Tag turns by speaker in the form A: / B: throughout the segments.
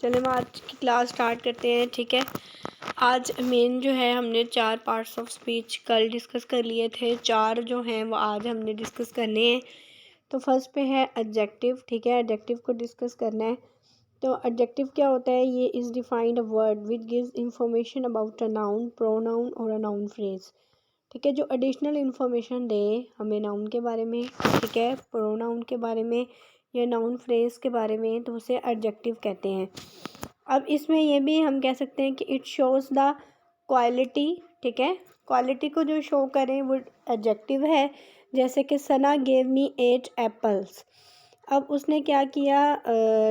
A: चलिए हम आज की क्लास स्टार्ट करते हैं। ठीक है, आज मेन जो है हमने 4 पार्ट्स ऑफ स्पीच कल डिस्कस कर लिए थे, 4 जो हैं वो आज हमने डिस्कस करने हैं। तो फर्स्ट पे है एडजेक्टिव। ठीक है, एडजेक्टिव को डिस्कस करना है। तो एडजेक्टिव क्या होता है? ये is defined a word which gives information about a noun, pronoun और अ नाउन फ्रेज। ठीक है, जो एडिशनल इंफॉर्मेशन दे हमें नाउन के बारे में, ठीक है, प्रोनाउन के बारे में या नाउन फ्रेज के बारे में, तो उसे एडजेक्टिव कहते हैं। अब इसमें ये भी हम कह सकते हैं कि इट शोज़ द क्वालिटी। ठीक है, क्वालिटी को जो शो करें वो एडजेक्टिव है। जैसे कि सना गेव मी 8 एप्पल्स। अब उसने क्या किया,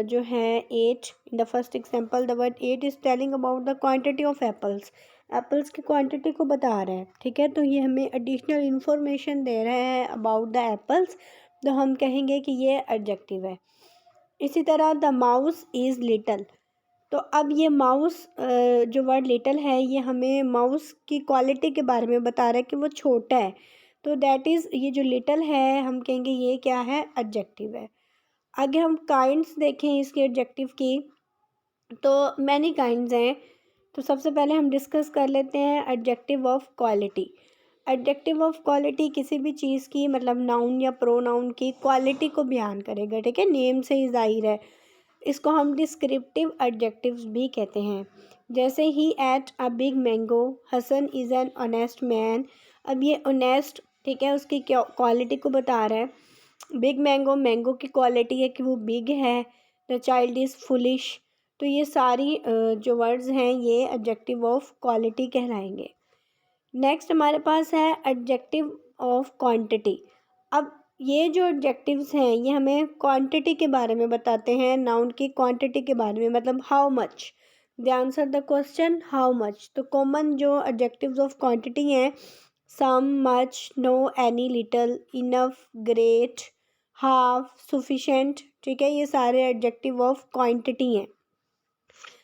A: जो है 8 in the first example the word 8 is telling about the quantity of apples. Apples की क्वांटिटी को बता रहा है। ठीक है, तो ये हमें एडिशनल इंफॉर्मेशन दे रहे हैं अबाउट द एप्पल्स, तो हम कहेंगे कि ये एडजेक्टिव है। इसी तरह द माउस इज़ लिटल। तो अब ये माउस, जो वर्ड लिटल है, ये हमें माउस की क्वालिटी के बारे में बता रहा है कि वो छोटा है। तो दैट इज़, ये जो लिटल है हम कहेंगे ये क्या है, एडजेक्टिव है। आगे हम काइंड्स देखें इसके एडजेक्टिव की, तो मैनी काइंड्स हैं। तो सबसे पहले हम डिस्कस कर लेते हैं adjective of quality. Adjective of quality किसी भी चीज़ की, मतलब नाउन या प्रोनाउन की क्वालिटी को बयान करेगा। ठीक है, नेम से ही जाहिर है। इसको हम डिस्क्रिप्टिव एडजेक्टिव्स भी कहते हैं। जैसे ही ate a big mango, Hasan is an honest man. अब ये ऑनेस्ट, ठीक है, उसकी क्वालिटी को बता रहा है। बिग मैंगो, मैंगो की क्वालिटी है कि वो बिग है। The child is foolish. तो ये सारी जो वर्ड्स हैं ये एडजेक्टिव ऑफ क्वालिटी कहलाएंगे। नेक्स्ट हमारे पास है एडजेक्टिव ऑफ क्वांटिटी। अब ये जो एडजेक्टिव्स हैं ये हमें क्वांटिटी के बारे में बताते हैं, नाउन की क्वांटिटी के बारे में, मतलब how much. The answer the question how much. तो कॉमन जो एडजेक्टिव्स ऑफ क्वांटिटी हैं, some, much, no, any, little, enough, great, half, sufficient. ठीक है, ये सारे एडजेक्टिव ऑफ क्वांटिटी हैं।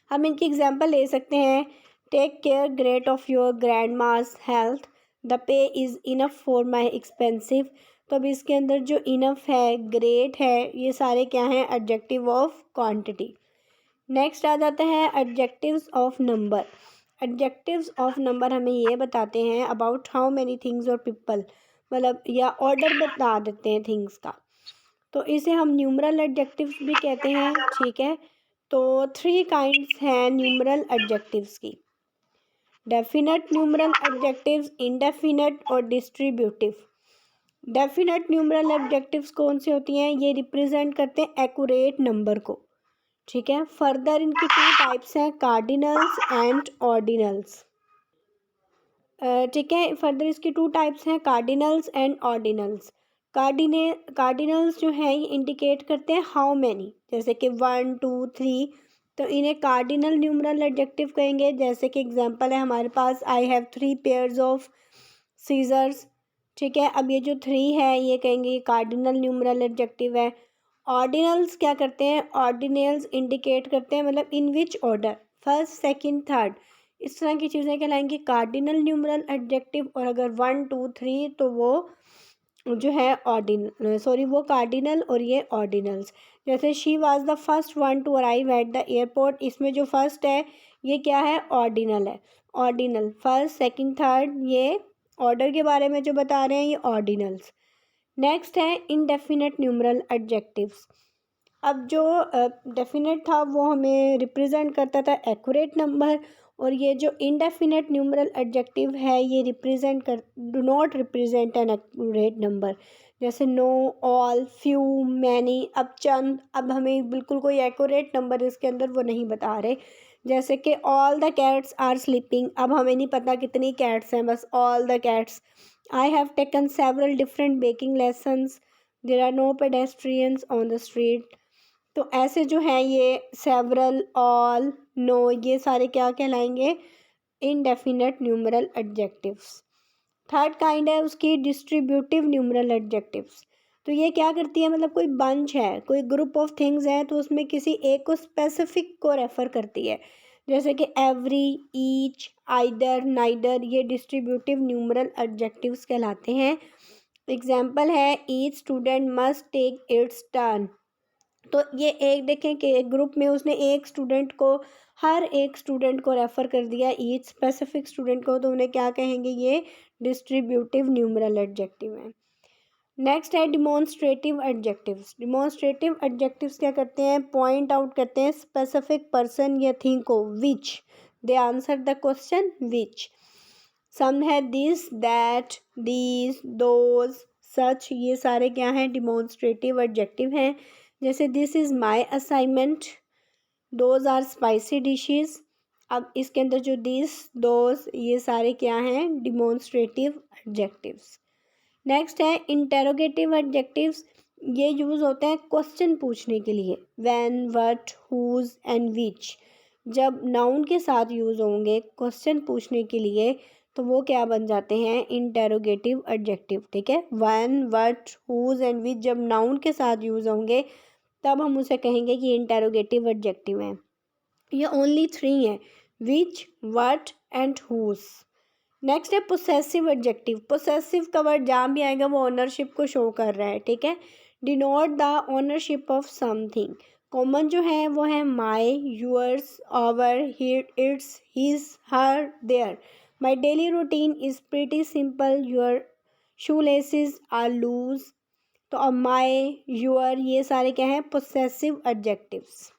A: हम इनकी एग्जांपल ले सकते हैं। Take care great of your grandma's health. The pay is enough for my expensive. तो अब इसके अंदर जो इनफ है, ग्रेट है, ये सारे क्या हैं, एडजेक्टिव ऑफ क्वांटिटी। नेक्स्ट आ जाता है adjectives of number. Adjectives of number हमें ये बताते हैं अबाउट हाउ मैनी थिंग्स और पीपल, मतलब या ऑर्डर बता देते हैं थिंग्स का। तो इसे हम न्यूमरल एडजेक्टिव्स भी कहते हैं। ठीक है, तो 3 काइंड्स हैं न्यूमरल एडजेक्टिव्स की। डेफिनेट न्यूमरल एडजेक्टिव्स, इंडेफिनेट और डिस्ट्रीब्यूटिव। डेफिनेट न्यूमरल एडजेक्टिव्स कौन सी होती हैं? ये रिप्रेजेंट करते हैं एक्यूरेट नंबर को। ठीक है, फर्दर इनकी 2 टाइप्स हैं, कार्डिनल्स एंड ऑर्डिनल्स। ठीक है, फर्दर इसकी 2 टाइप्स हैं, कार्डिनल्स एंड ऑर्डिनल्स। कार्डिनल्स जो है ये इंडिकेट करते हैं हाउ मैनी, जैसे कि 1 2 3, तो इन्हें कार्डिनल न्यूमरल एडजेक्टिव कहेंगे। जैसे कि एग्जांपल है हमारे पास, I have 3 pairs of scissors. ठीक है, अब ये जो 3 है ये कहेंगे ये कार्डिनल न्यूमरल एडजेक्टिव है। ऑर्डिनल्स क्या करते हैं? ऑर्डिनल्स इंडिकेट करते हैं मतलब in which order, first, second, third, इस तरह की चीज़ें कहलाएंगी कार्डिनल न्यूमरल एडजेक्टिव। और अगर 1 2 3 तो वो जो है वो कार्डिनल और ये ऑर्डिनल्स। जैसे she was the first one two arrive at the airport, इसमें जो फर्स्ट है ये क्या है? ऑर्डिनल है। ऑर्डिनल फर्स्ट, सेकंड, थर्ड, ये ऑर्डर के बारे में जो बता रहे हैं ये ऑर्डिनल्स। नेक्स्ट है इनडेफिनेट न्यूमरल एडजेक्टिव्स। अब जो डेफिनेट था वो हमें रिप्रेजेंट करता था एक्यूरेट नंबर, और ये जो इनडेफिनेट न्यूमरल एडजेक्टिव है ये रिप्रेजेंट कर do not represent an accurate number. जैसे नो, ऑल, फ्यू, मैनी, अब चंद, अब हमें बिल्कुल कोई एक्यूरेट नंबर इसके अंदर वो नहीं बता रहे। जैसे कि all the cats are sleeping, अब हमें नहीं पता कितनी कैट्स हैं, बस all the cats. I have taken several different baking lessons, there are no pedestrians on the street. तो ऐसे जो हैं ये सेवरल, ऑल, नो, ये सारे क्या कहलाएंगे? Indefinite numeral adjectives. Third kind है उसकी डिस्ट्रीब्यूटिव न्यूमरल एडजेक्टिव्स। तो ये क्या करती है, मतलब कोई बंच है, कोई ग्रुप ऑफ थिंग्स है, तो उसमें किसी एक को स्पेसिफिक को रेफर करती है। जैसे कि एवरी, ईच, आइदर, नाइदर, ये डिस्ट्रीब्यूटिव न्यूमरल एडजेक्टिव्स कहलाते हैं। एग्जाम्पल है each student must take its turn. तो ये एक देखें कि एक ग्रुप में उसने हर एक स्टूडेंट को रेफ़र कर दिया ईच स्पेसिफिक स्टूडेंट को, तो उन्हें क्या कहेंगे, ये डिस्ट्रीब्यूटिव न्यूमरल एडजेक्टिव है। नेक्स्ट है डिमॉन्स्ट्रेटिव एडजेक्टिव्स। डिमॉन्स्ट्रेटिव एडजेक्टिव्स क्या करते हैं, पॉइंट आउट करते हैं स्पेसिफिक पर्सन या थिंग को, which they answer the question which. Some है this, that, these, those, such, ये सारे क्या हैं, डिमॉन्स्ट्रेटिव एडजेक्टिव हैं। जैसे this is my assignment, those are spicy dishes. अब इसके अंदर जो दिस, दोज, ये सारे क्या हैं, डिमॉन्स्ट्रेटिव एडजेक्टिव्स। नेक्स्ट है इंटेरोगेटिव एडजेक्टिव्स। ये यूज़ होते हैं क्वेश्चन पूछने के लिए, when, what, whose and which. जब नाउन के साथ यूज़ होंगे क्वेश्चन पूछने के लिए तो वो क्या बन जाते हैं, इंटेरोगेटिव एडजेक्टिव। ठीक है, when, what, whose and which जब नाउन के साथ यूज़ होंगे तब हम उसे कहेंगे कि इंटेरोगेटिव एडजेक्टिव है। ये ओनली 3 हैं, विच, व्हाट एंड हुज। नेक्स्ट है पोसेसिव एडजेक्टिव। पोसेसिव का वर्ड जहाँ भी आएगा वो ओनरशिप को शो कर रहा है। ठीक है, denote the ownership of something. Common जो है वो है my, yours, our, its, his, her, their. My daily routine is pretty simple, your shoe laces are loose. तो अब माई, यूअर, ये सारे क्या हैं, पोसेसिव एडजेक्टिव्स।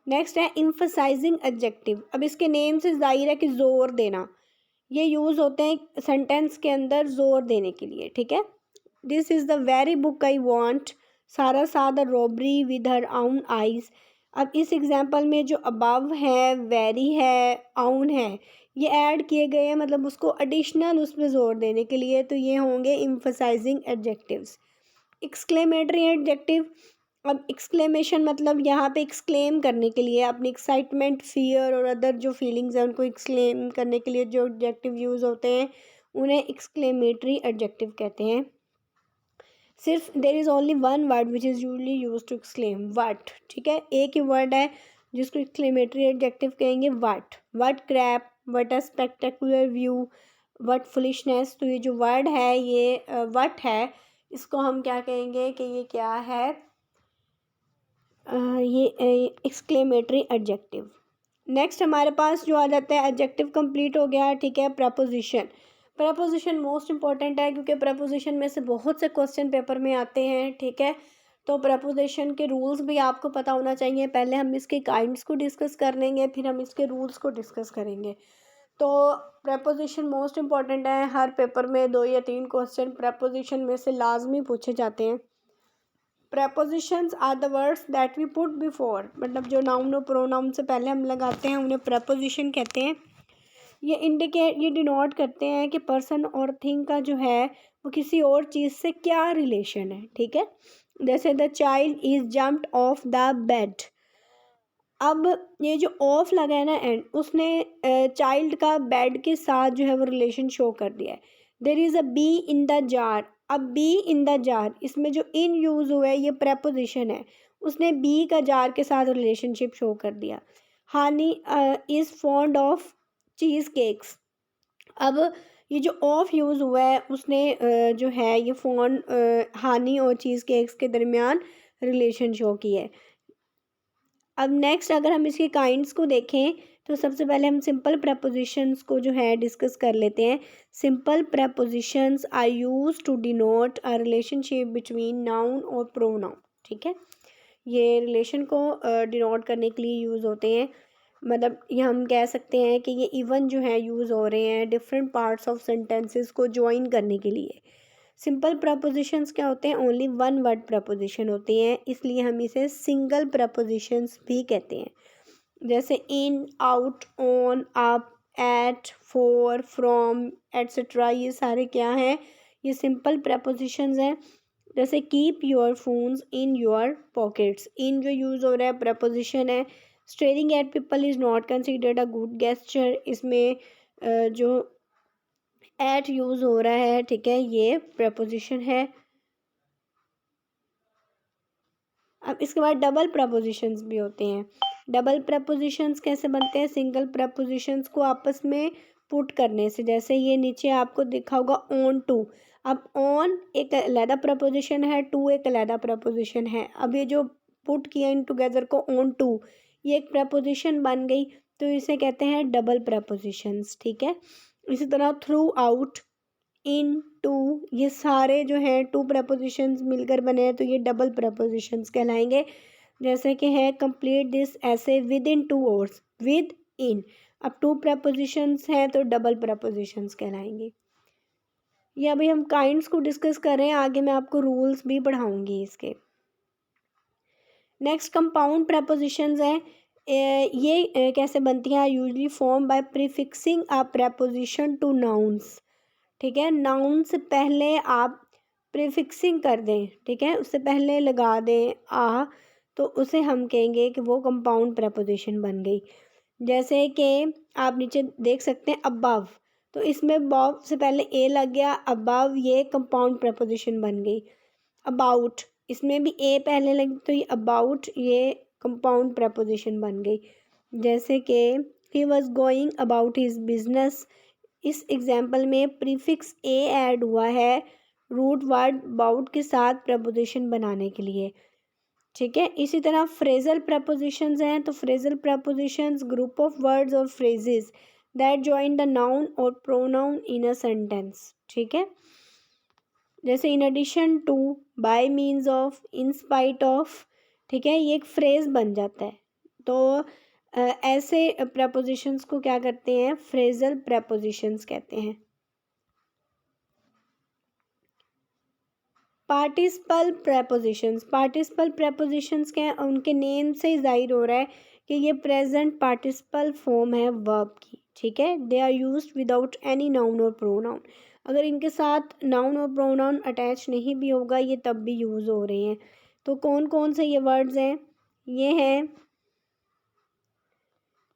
A: नेक्स्ट है इम्फसाइजिंग एडजेक्टिव। अब इसके नेम से जाहिर है कि जोर देना, ये यूज़ होते हैं सेंटेंस के अंदर जोर देने के लिए। ठीक है, this is the very book I want, सारा सा द रॉबरी विद हर आउन आइज। अब इस एग्जाम्पल में जो अबव है, वेरी है, आउन है, ये ऐड किए गए हैं, मतलब उसको एडिशनल उस पर जोर देने के लिए, तो ये होंगे इम्फसाइजिंग एडजेक्टिव्स। Exclamatory adjective. अब एक्सक्लेमेशन मतलब यहाँ पे एक्सक्लेम करने के लिए, अपनी एक्साइटमेंट, फियर और अदर जो फीलिंग्स हैं उनको एक्सक्लेम करने के लिए जो एडजेक्टिव यूज़ होते हैं उन्हें एक्सक्लेमेटरी एडजेक्टिव कहते हैं। सिर्फ there is only one word which is usually use to exclaim, what. ठीक है, एक ही वर्ड है जिसको एक्सक्लेमेटरी एडजेक्टिव कहेंगे, what. What crap, what a spectacular view, what foolishness. तो ये जो वर्ड है ये व्हाट है, इसको हम क्या कहेंगे कि ये क्या है, ये एक्सक्लेमेटरी एडजेक्टिव। नेक्स्ट हमारे पास जो आ जाता है एडजेक्टिव कंप्लीट हो गया। ठीक है, प्रपोजिशन। प्रपोजिशन मोस्ट इंपॉर्टेंट है क्योंकि प्रपोजिशन में से बहुत से क्वेश्चन पेपर में आते हैं। ठीक है, तो प्रपोजिशन के रूल्स भी आपको पता होना चाहिए। पहले हम इसके काइंड्स को डिस्कस कर लेंगे, फिर हम इसके रूल्स को डिस्कस करेंगे। तो प्रपोजिशन मोस्ट इंपॉर्टेंट है, हर पेपर में 2 या 3 क्वेश्चन प्रपोजिशन में से लाजमी पूछे जाते हैं। prepositions are the words that we put before, मतलब जो नाउन और प्रोनाउन से पहले हम लगाते हैं उन्हें preposition कहते हैं। ये डिनोट करते हैं कि पर्सन और थिंग का जो है वो किसी और चीज़ से क्या रिलेशन है। ठीक है, जैसे the child is jumped of the bed. अब ये जो ऑफ लगा है ना एंड, उसने चाइल्ड का बेड के साथ जो है वो रिलेशन शो कर दिया है। There is a be in the jar. अब बी इन द जार, इसमें जो इन यूज़ हुआ है ये प्रेपोजिशन है, उसने बी का जार के साथ रिलेशनशिप शो कर दिया। Honey is fond of cheesecakes. अब ये जो ऑफ यूज़ हुआ है उसने जो है ये हानी और चीज़ केक्स के दरमियान रिलेशन शो किया है। अब नेक्स्ट अगर हम इसके काइंड्स को देखें तो सबसे पहले हम सिंपल प्रपोजिशंस को जो है डिस्कस कर लेते हैं। Simple prepositions are use to denote a relationship between noun और प्रोनाउन। ठीक है, ये रिलेशन को डिनोट करने के लिए यूज़ होते हैं। मतलब ये हम कह सकते हैं कि ये इवन जो है यूज़ हो रहे हैं डिफरेंट पार्ट्स ऑफ सेंटेंसेस को ज्वाइन करने के लिए। सिंपल प्रपोजिशंस क्या होते हैं, ओनली वन वर्ड प्रपोजिशन होती हैं, इसलिए हम इसे सिंगल प्रपोजिशंस भी कहते हैं। जैसे in, out, on, up, at, for, from, etcetera, ये सारे क्या हैं, ये सिंपल प्रपोजिशंस हैं। जैसे keep your phones in your pockets, in जो यूज़ हो रहा है प्रपोजिशन है। Staring at people is not considered a good gesture, इसमें जो एट यूज़ हो रहा है, ठीक है, ये प्रपोजिशन है। अब इसके बाद डबल प्रपोजिशंस भी होते हैं। डबल प्रपोजिशंस कैसे बनते हैं, सिंगल प्रपोजिशंस को आपस में पुट करने से। जैसे ये नीचे आपको दिखा होगा ऑन टू। अब ऑन एक अलहदा प्रपोजिशन है, टू एक अलहदा प्रपोजिशन है। अब ये जो पुट किया इन टुगेदर को ऑन टू, ये एक प्रपोजिशन बन गई, तो इसे कहते हैं डबल प्रपोजिशंस, ठीक है। इसी तरह थ्रू आउट, इन, टू, ये सारे जो हैं टू प्रपोजिशंस मिलकर बने हैं, तो ये डबल प्रपोजिशंस कहलाएंगे। जैसे कि है कंप्लीट दिस ऐसे with in 2 hours, with in, अब टू प्रपोजिशंस हैं तो डबल प्रपोजिशंस कहलाएंगे। ये अभी हम काइंड्स को डिस्कस कर रहे हैं, आगे मैं आपको रूल्स भी पढ़ाऊंगी इसके। नेक्स्ट कंपाउंड प्रपोजिशंस हैं, ये कैसे बनती हैं, usually form by prefixing a preposition to nouns, ठीक है। नाउन से पहले आप प्रीफिक्सिंग कर दें, ठीक है, उससे पहले लगा दें आ, तो उसे हम कहेंगे कि वो कंपाउंड प्रपोजिशन बन गई। जैसे कि आप नीचे देख सकते हैं अबव, तो इसमें अबव से पहले ए लग गया, अबव ये कंपाउंड प्रपोजिशन बन गई। अबाउट, इसमें भी ए पहले लगी, तो ये अबाउट ये कंपाउंड प्रपोजिशन बन गई। जैसे कि he was going about his business, इस एग्जाम्पल में प्रीफिक्स ए ऐड हुआ है रूट वर्ड अबाउट के साथ प्रपोजिशन बनाने के लिए, ठीक है। इसी तरह फ्रेजल प्रपोजिशंस हैं, तो phrasal prepositions group of words और phrases that join the noun और प्रोनाउन इन अ सेंटेंस, ठीक है। जैसे in addition to, by means of, in spite of, ठीक है, ये एक फ्रेज बन जाता है। तो ऐसे प्रपोजिशंस को क्या करते हैं, फ्रेजल प्रपोजिशंस कहते हैं। पार्टिसिपल प्रपोजिशंस, पार्टिसिपल प्रपोजिशंस क्या है, उनके नेम से ही जाहिर हो रहा है कि ये प्रेजेंट पार्टिसिपल फॉर्म है वर्ब की, ठीक है। They are used without any noun और प्रोनाउन, अगर इनके साथ नाउन और प्रोनाउन अटैच नहीं भी होगा ये तब भी यूज़ हो रहे हैं। तो कौन कौन से ये वर्ड्स हैं, ये हैं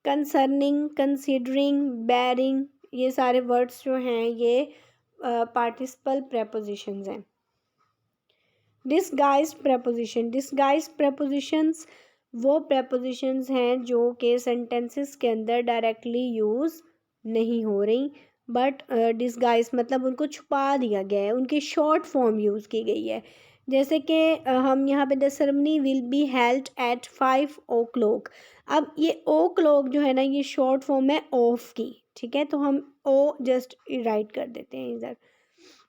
A: कंसर्निंग, कंसीडरिंग, बेरिंग, ये सारे वर्ड्स जो हैं ये पार्टिसिपल प्रपोजिशंस हैं। डिसगाइज्ड प्रपोजिशन, डिसगाइज्ड प्रपोजिशंस वो प्रपोजिशंस हैं जो कि सेंटेंसेस के अंदर डायरेक्टली यूज़ नहीं हो रही, बट डिसगाइज मतलब उनको छुपा दिया गया है, उनकी शॉर्ट फॉर्म यूज़ की गई है। जैसे कि हम यहाँ पे the ceremony will be held at 5 o'clock, अब ये ओ क्लॉक जो है ना ये शॉर्ट फॉर्म है ऑफ की, ठीक है, तो हम ओ जस्ट राइट कर देते हैं इधर।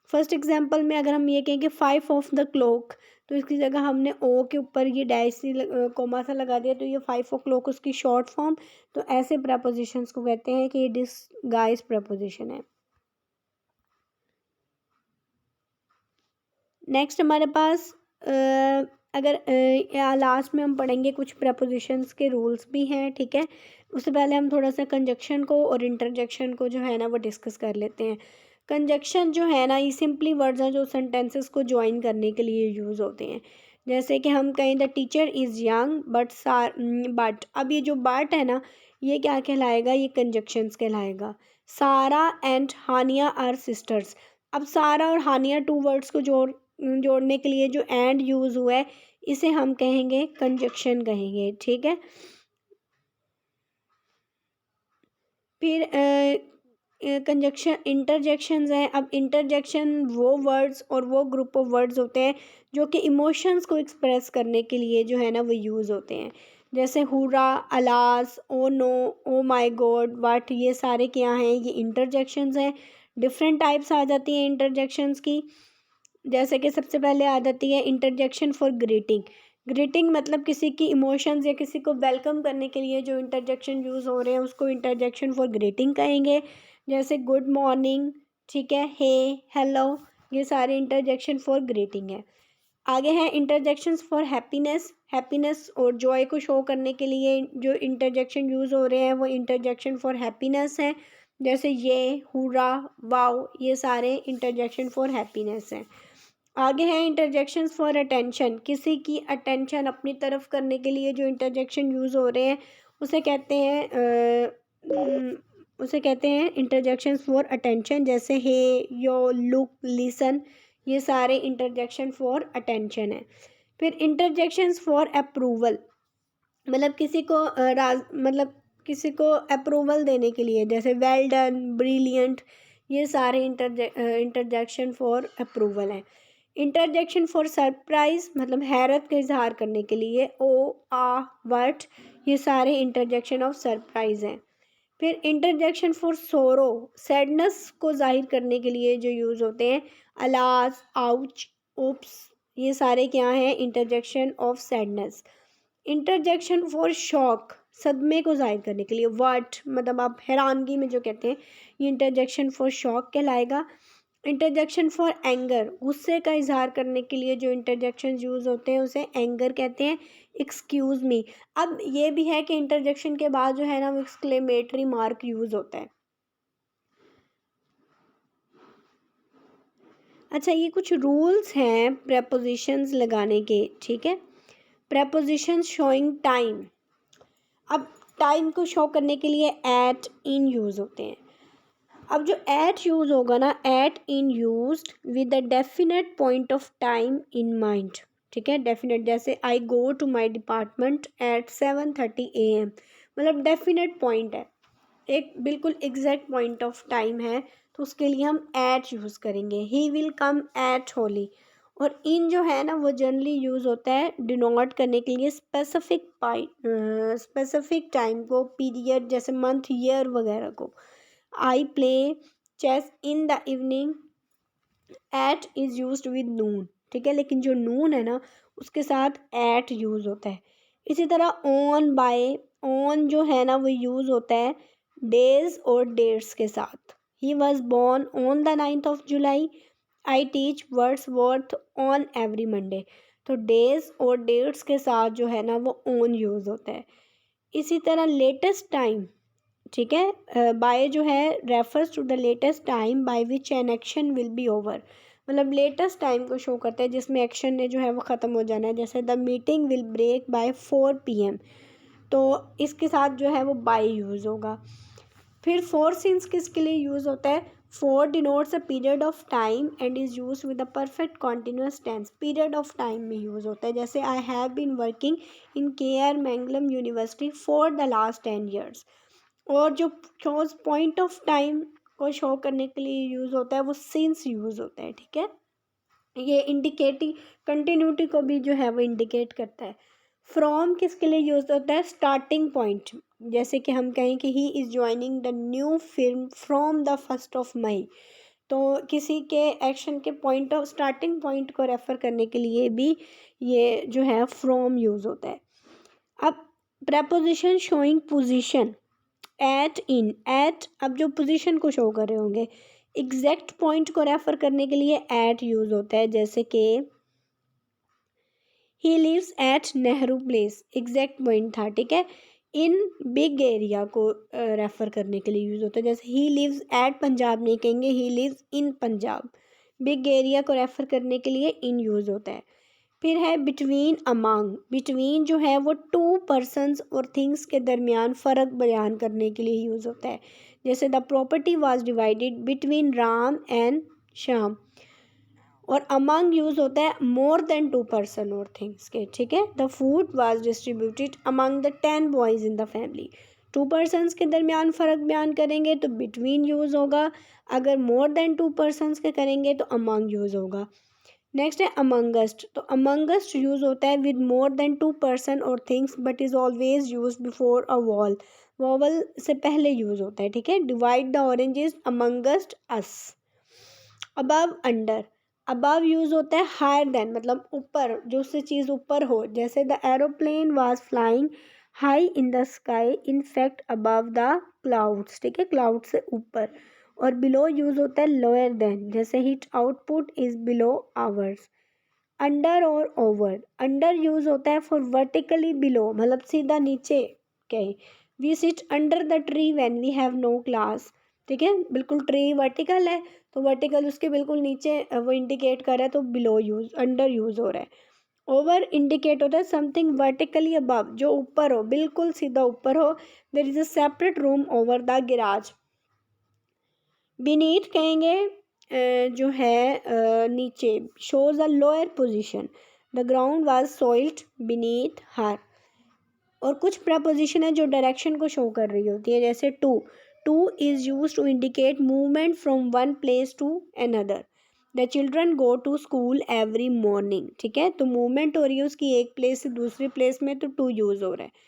A: फर्स्ट एग्जांपल में अगर हम ये कहें कि 5 ऑफ द क्लॉक, तो इसकी जगह हमने ओ के ऊपर ये डैश कोमा सा लगा दिया, तो ये 5 o'clock उसकी शॉर्ट फॉर्म, तो ऐसे प्रपोजिशंस को कहते हैं कि ये डिसगाइज प्रपोजिशन है। नेक्स्ट हमारे पास अगर लास्ट में हम पढ़ेंगे कुछ प्रपोजिशंस के रूल्स भी हैं, ठीक है। उससे पहले हम थोड़ा सा कंजक्शन को और इंटरजेक्शन को जो है ना वो डिस्कस कर लेते हैं। कंजक्शन जो है ना ये सिंपली वर्ड्स हैं जो सेंटेंसेस को ज्वाइन करने के लिए यूज़ होते हैं। जैसे कि हम कहें the teacher is young but, अब ये जो बट है ना ये क्या कहलाएगा, ये कंजक्शंस कहलाएगा। सारा एंड हानिया आर सिस्टर्स, अब सारा और हानिया टू वर्ड्स को जोड़ने के लिए जो एंड यूज़ हुआ है इसे हम कहेंगे कंजक्शन कहेंगे, ठीक है। फिर कंजक्शन इंटरजेक्शंस हैं, अब इंटरजेक्शन वो वर्ड्स और वो ग्रुप ऑफ वर्ड्स होते हैं जो कि इमोशंस को एक्सप्रेस करने के लिए जो है ना वो यूज़ होते हैं। जैसे hurrah, alas, oh no, oh my god, what, ये सारे क्या हैं, ये इंटरजेक्शंस हैं। डिफरेंट टाइप्स आ जाती हैं इंटरजेक्शंस की। जैसे कि सबसे पहले आ जाती है इंटरजेक्शन फॉर ग्रीटिंग, ग्रीटिंग मतलब किसी की इमोशंस या किसी को वेलकम करने के लिए जो इंटरजेक्शन यूज़ हो रहे हैं उसको इंटरजेक्शन फॉर ग्रीटिंग कहेंगे। जैसे गुड मॉर्निंग, ठीक है, हे, हेलो, ये सारे इंटरजेक्शन फॉर ग्रीटिंग है। आगे है इंटरजेक्शंस फॉर हैप्पीनेस, हैप्पीनेस और जॉय को शो करने के लिए जो इंटरजेक्शन यूज़ हो रहे हैं वो इंटरजेक्शन फॉर हैप्पीनेस है। जैसे ये, हुरा, वाओ, ये सारे इंटरजेक्शन फॉर हैप्पीनेस हैं। आगे है इंटरजेक्शंस फॉर अटेंशन, किसी की अटेंशन अपनी तरफ करने के लिए जो इंटरजेक्शन यूज़ हो रहे हैं उसे कहते हैं इंटरजेक्शंस फॉर अटेंशन। जैसे हे, यो, लुक, लिसन, ये सारे इंटरजेक्शन फॉर अटेंशन है। फिर इंटरजेक्शंस फॉर अप्रूवल, मतलब किसी को मतलब किसी को अप्रूवल देने के लिए, जैसे वेल डन, ब्रिलियंट, ये सारे इंटरजेक्शन फॉर अप्रूवल हैं। इंटरजेक्शन फॉर सरप्राइज मतलब हैरत का इजहार करने के लिए, ओ आ वट, ये सारे इंटरजेक्शन ऑफ सरप्राइज हैं। फिर इंटरजेक्शन फॉर सोरो सैडनेस को जाहिर करने के लिए जो यूज़ होते हैं, अलास, आउच, उप्स, ये सारे क्या हैं, interjection of sadness. Interjection for shock सदमे को जाहिर करने के लिए, व्हाट मतलब आप हैरानगी में जो कहते हैं, ये इंटरजेक्शन फॉर शॉक कहलाएगा। इंटरजेक्शन फॉर एंगर गुस्से का इजहार करने के लिए जो इंटरजेक्शन यूज़ होते हैं उसे एंगर कहते हैं। एक्सक्यूज़ मी, अब ये भी है कि इंटरजेक्शन के बाद जो है ना वो एक्सक्लेमेटरी मार्क यूज़ होता है। अच्छा, ये कुछ रूल्स हैं प्रेपोजिशंस लगाने के, ठीक है। प्रेपोजिशंस शोइंग टाइम, अब टाइम को शो करने के लिए एट, इन यूज़ होते हैं। अब जो एट यूज़ होगा ना, at in used with a definite point of time in mind, ठीक है। डेफिनेट, जैसे I go to my department at 7:30 AM, मतलब डेफिनेट पॉइंट है, एक बिल्कुल एग्जैक्ट पॉइंट ऑफ टाइम है, तो उसके लिए हम एट यूज़ करेंगे। He will come at Holi. और इन जो है ना वो जनरली यूज़ होता है डिनोट करने के लिए स्पेसिफिक टाइम को, पीरियड जैसे मंथ, ईयर वगैरह को। I play chess in the evening, at is used with noon, ठीक है। लेकिन जो नून है ना उसके साथ एट यूज़ होता है। इसी तरह ऑन, बाय, ऑन जो है ना वो यूज़ होता है डेज और डेट्स के साथ। He was born on the 9th of July, I teach words worth on every Monday. तो डेज और डेट्स के साथ जो है ना वो ऑन यूज़ होता है। इसी तरह लेटेस्ट टाइम, ठीक है, बाय जो है refers to the latest time by which an action will be over, मतलब लेटेस्ट टाइम को शो करता है जिसमें एक्शन ने जो है वो ख़त्म हो जाना है। जैसे the meeting will break by 4 PM, तो इसके साथ जो है वो बाय यूज़ होगा। फिर फोर सिंस किसके लिए यूज़ होता है, for denotes a period of time and is use with a perfect continuous tense, period of time में यूज़ होता है। जैसे I have been working in KR Mangalam university for the last 10 years। और जो शोज पॉइंट ऑफ टाइम को show करने के लिए यूज़ होता है वो सिंस यूज़ होता है, ठीक है। ये इंडिकेटिंग कंटिन्यूटी को भी जो है वो इंडिकेट करता है। फ्रॉम किसके लिए यूज़ होता है, स्टार्टिंग पॉइंट, जैसे कि हम कहें कि he is joining the new film from the 1 मई, तो किसी के एक्शन के पॉइंट ऑफ स्टार्टिंग पॉइंट को रेफर करने के लिए भी ये जो है फ्रॉम यूज़ होता है। अब प्रेपोजिशन शोइंग पोजीशन, एट, इन, एट अब जो पोजीशन को शो कर रहे होंगे, एग्जैक्ट पॉइंट को रेफर करने के लिए एट यूज़ होता है। जैसे कि he lives at Nehru Place, exact point था, ठीक है। इन बिग एरिया को रेफर करने के लिए यूज़ होता है। जैसे ही लिव्स एट पंजाब नहीं कहेंगे, he lives in Punjab. Big area को रेफर करने के लिए इन यूज़ होता है। फिर है बिटवीन अमंग, बिटवीन जो है वो टू पर्सन्स और थिंग्स के दरमियान फ़र्क बयान करने के लिए यूज़ होता है। जैसे the property was divided between Ram and Shyam. और अमंग यूज़ होता है मोर देन टू पर्सन और थिंग्स के, ठीक है। The food was distributed among the 10 boys in the family. To persons के दरमियान फ़र्क बयान करेंगे तो बिटवीन यूज़ होगा, अगर मोर देन टू पर्सन्स के करेंगे तो अमंग यूज़ होगा। नेक्स्ट है अमंगस्ट, तो अमंगस्ट यूज़ होता है with more than two person और things but is always use before a wall, vowel से पहले यूज़ होता है, ठीक है। Divide the oranges amongst us. Above, under, above use होता है हायर देन, मतलब ऊपर, जो उससे चीज़ ऊपर हो। जैसे the aeroplane was flying high in the sky in fact above the clouds, ठीक है, क्लाउड से ऊपर। और बिलो यूज़ होता है लोअर देन, जैसे hit output is below ours. Under और ओवर, अंडर यूज़ होता है फॉर वर्टिकली बिलो, मतलब सीधा नीचे कहीं। We sit under the tree when we have no class, ठीक है, बिल्कुल ट्री वर्टिकल है तो वर्टिकल उसके बिल्कुल नीचे वो इंडिकेट कर रहा है, तो बिलो यूज़, अंडर यूज़ हो रहा है। ओवर इंडिकेट होता है समथिंग वर्टिकली अबव, जो ऊपर हो, बिल्कुल सीधा ऊपर हो। There is a separate room over the garage. Beneath कहेंगे जो है नीचे, shows a lower position, the ground was soiled beneath her. और कुछ प्रपोजिशन है जो डायरेक्शन को शो कर रही होती है, जैसे to, to is use to indicate movement from one place to another. The children go to school every morning, ठीक है। तो मूवमेंट हो रही है उसकी एक प्लेस से दूसरी प्लेस में, तो टू यूज़ हो रहा है।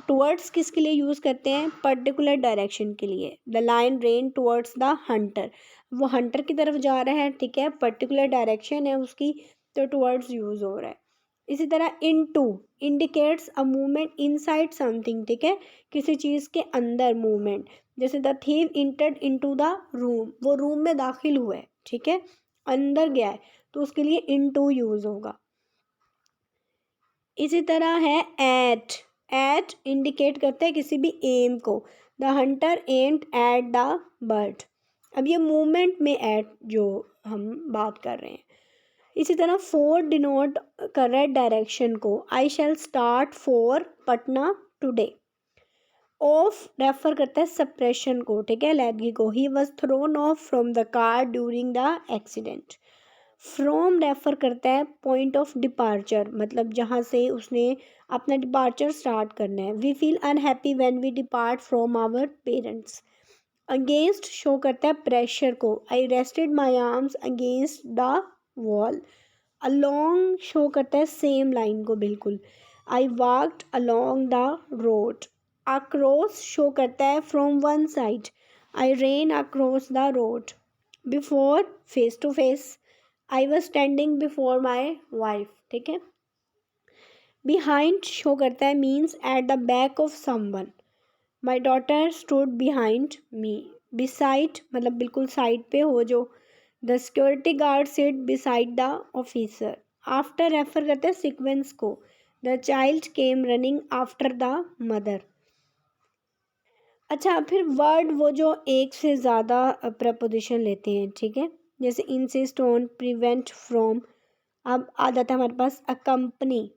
A: टुवर्ड्स किसके लिए यूज़ करते हैं? पर्टिकुलर डायरेक्शन के लिए। The lion ran towards the hunter, वो हंटर की तरफ जा रहा है, ठीक है, पर्टिकुलर डायरेक्शन है उसकी, तो टुवर्ड्स यूज़ हो रहा है। इसी तरह into indicates a movement inside something, ठीक है, किसी चीज़ के अंदर मूवमेंट। जैसे the thief entered into the room, वो रूम में दाखिल हुआ है, ठीक है, अंदर गया है, तो उसके लिए इनटू यूज़ होगा। इसी तरह है एट, एट इंडिकेट करता है किसी भी एम को। The Hunter aimed at the bird, अब ये मूवमेंट में एट जो हम बात कर रहे हैं। इसी तरह फोर डिनोट कर रहा है डायरेक्शन को। I shall start for Patna today. Off refer करता है सप्रेशन को, ठीक है, लैदगी को। He was thrown off from the car during the accident. From refer करता है पॉइंट ऑफ डिपार्चर, मतलब जहाँ से उसने अपना डिपार्चर स्टार्ट करना है। We feel unhappy when we depart from our parents. Against show करता है प्रेशर को। I rested my arms against the wall. Along show करता है सेम लाइन को बिल्कुल। I walked along the road. Across show करता है from one side. I ran across the road. Before face to face. I was standing before my wife, ठीक है। Behind show करता है means at the back of someone. My daughter stood behind me. Beside मतलब बिल्कुल side पे हो जो। The security guard seat beside the officer. After refer करते हैं सीक्वेंस को। The child came running after the mother. अच्छा, फिर वर्ड वो जो एक से ज़्यादा प्रपोजिशन लेते हैं, ठीक है, जैसे इंसिस्ट ऑन, प्रिवेंट फ्रॉम। अब आ जाता है हमारे पास अकम्पनी।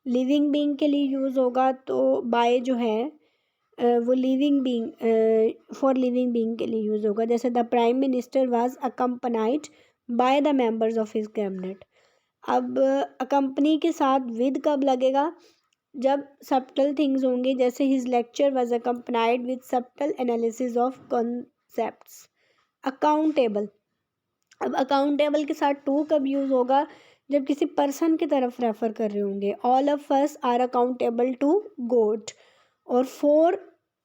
A: लिविंग बीइंग के लिए यूज़ होगा, तो बाय जो है वो living being, for living being के लिए यूज़ होगा। जैसे the prime minister was accompanied by the members of his cabinet. अब अकम्पनी के साथ विद कब लगेगा? जब सब्टल थिंग्स होंगे, जैसे his lecture was accompanied with subtle analysis of concepts. Accountable, अब अकाउंटेबल के साथ टू कब यूज़ होगा? जब किसी पर्सन की तरफ रेफर कर रहे होंगे। All of us are accountable to God. और फोर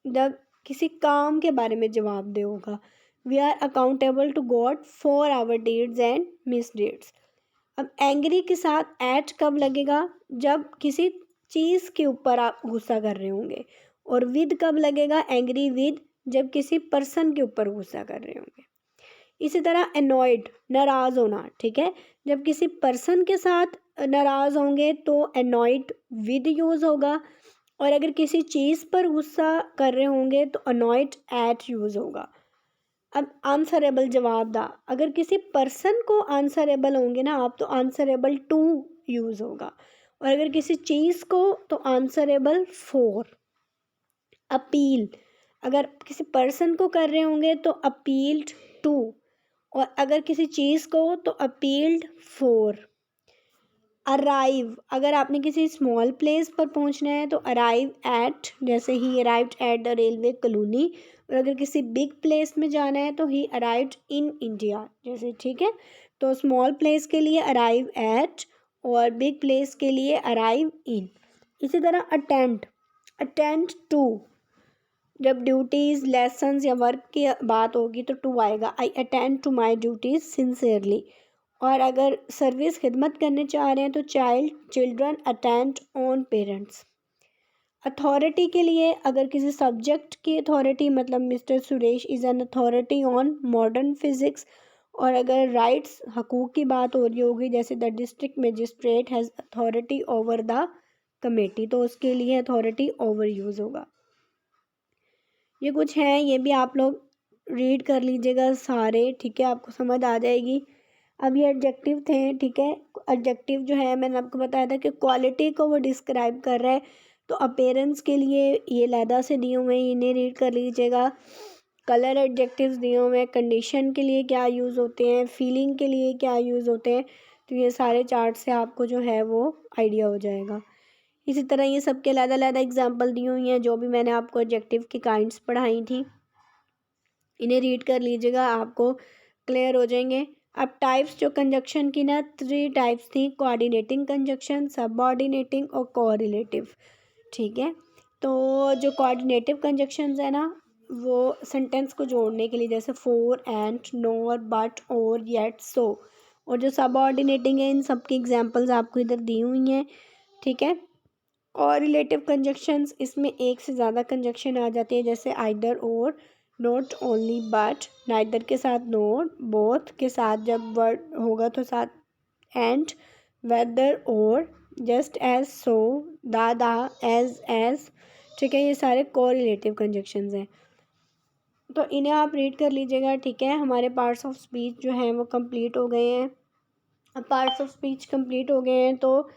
A: जब किसी काम के बारे में जवाब दे होगा। We are accountable to God for our deeds and misdeeds. अब एंग्री के साथ एट कब लगेगा? जब किसी चीज़ के ऊपर आप गुस्सा कर रहे होंगे। और विद कब लगेगा? एंग्री विद, जब किसी पर्सन के ऊपर गुस्सा कर रहे होंगे। इसी तरह एनॉयड, नाराज़ होना, ठीक है, जब किसी पर्सन के साथ नाराज़ होंगे तो एनॉयड विद यूज़ होगा। और अगर किसी चीज़ पर गुस्सा कर रहे होंगे तो अनॉयड एट यूज़ होगा। अब आंसरेबल, जवाबदा, अगर किसी पर्सन को आंसरेबल होंगे ना आप, तो आंसरेबल टू यूज़ होगा। और अगर किसी चीज़ को, तो आंसरेबल फॉर। अपील, अगर किसी पर्सन को कर रहे होंगे तो अपील्ड टू। और अगर किसी चीज़ को, तो अपील्ड फॉर। अराइव, अगर आपने किसी स्मॉल प्लेस पर पहुंचना है तो अराइव एट, जैसे ही arrived at the railway colony. और अगर किसी बिग प्लेस में जाना है तो ही अराइव्ड इन इंडिया, जैसे, ठीक है। तो स्मॉल प्लेस के लिए अराइव एट और बिग प्लेस के लिए अराइव इन। इसी तरह अटेंड, अटेंड टू, जब ड्यूटीज़, लेसन्स या वर्क की बात होगी तो टू आएगा। I attend to my duties sincerely. और अगर सर्विस, खिदमत करने चाह रहे हैं तो children attend on parents. Authority के लिए, अगर किसी सब्जेक्ट की अथॉरिटी, मतलब mister Suresh is an authority on modern physics. और अगर राइट्स, हकूक़ की बात हो रही होगी, जैसे the district magistrate has authority over the committee, तो उसके लिए अथॉरिटी ओवर यूज़ होगा। ये कुछ हैं, ये भी आप लोग रीड कर लीजिएगा सारे, ठीक है, आपको समझ आ जाएगी। अब ये एडजेक्टिव थे, ठीक है। एडजेक्टिव जो है मैंने आपको बताया था कि क्वालिटी को वो डिस्क्राइब कर रहा है। तो अपीयरेंस के लिए ये लैदा से दिए हुए हैं, इन्हें रीड कर लीजिएगा। कलर एडजेक्टिव्स दिए हुए हैं। कंडीशन के लिए क्या यूज़ होते हैं, फीलिंग के लिए क्या यूज़ होते हैं, तो ये सारे चार्ट से आपको जो है वो आइडिया हो जाएगा। इसी तरह ये सबके अलग-अलग एग्जाम्पल दी हुई हैं, जो भी मैंने आपको एडजेक्टिव की काइंड्स पढ़ाई थी, इन्हें रीड कर लीजिएगा, आपको क्लियर हो जाएंगे। अब टाइप्स जो कंजक्शन की ना 3 टाइप्स थी, कोऑर्डिनेटिंग कंजक्शन, सबऑर्डिनेटिंग और कोरिलेटिव। ठीक है, तो जो कोऑर्डिनेटिव कंजक्शंस है ना वो सेंटेंस को जोड़ने के लिए, जैसे फॉर, एंड, नोर, बट, और, येट, सो। और जो सबऑर्डिनेटिंग है इन सब की एग्जांपल्स आपको इधर दी हुई हैं। ठीक है, और रिलेटिव कंजक्शंस, इसमें एक से ज़्यादा कंजक्शन आ जाती है, जैसे आइदर और, नॉट ओनली बट, नाइदर के साथ नॉट, बोथ के साथ जब वर्ड होगा तो साथ एंड, वेदर और, जस्ट एज, सो, दा, एज। ठीक है, ये सारे कोरिलेटिव कंजक्शंस हैं, तो इन्हें आप रीड कर लीजिएगा। ठीक है, हमारे पार्ट्स ऑफ स्पीच जो हैं वो कंप्लीट हो गए हैं। अब पार्ट्स ऑफ स्पीच कंप्लीट हो गए हैं तो